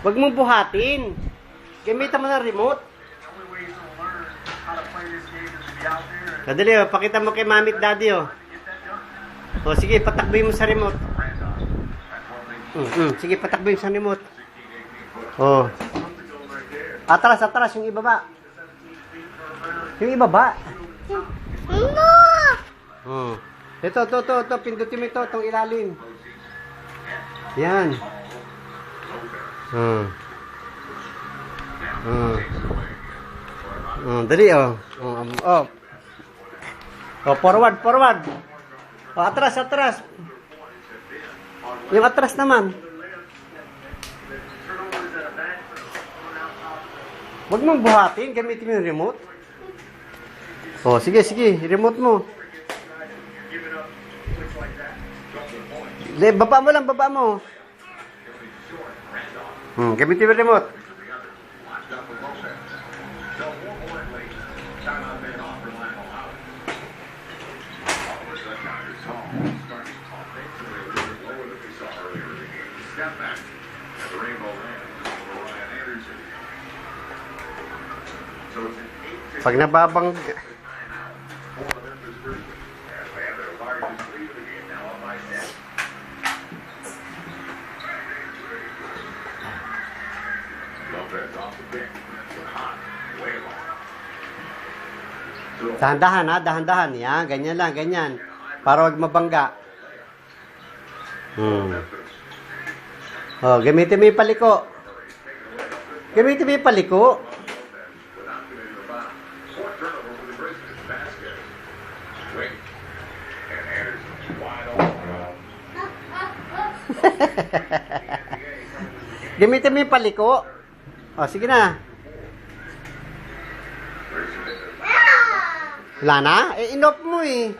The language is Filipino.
Huwag mong buhatin. Gamitan mo ng remote. Kadali, oh. Pakita mo kay mami at daddy, oh. O, sige, patakboy mo sa remote. Sige, patakboy mo sa remote. Oh. Atras, atras, yung ibaba. Yung ibaba. Oh. Ito, pindutin mo ito, itong ilalim. Yan. Dali, oh. Oh, forward. Oh, atras. Yung atras naman. Huwag mong buhatin, gamitin mo yung remote. Oh, sige, remote mo. Baba mo. Gamitin mo yung remote. Pag nababang... Dahan-dahan ha, dahan-dahan. Yan, ganyan lang, ganyan. Para wag mabangga. Oh, gamitin mo yung paliko. Gamitin mo yung paliko. Oh, sige na. Wala na? Eh, inop mo eh.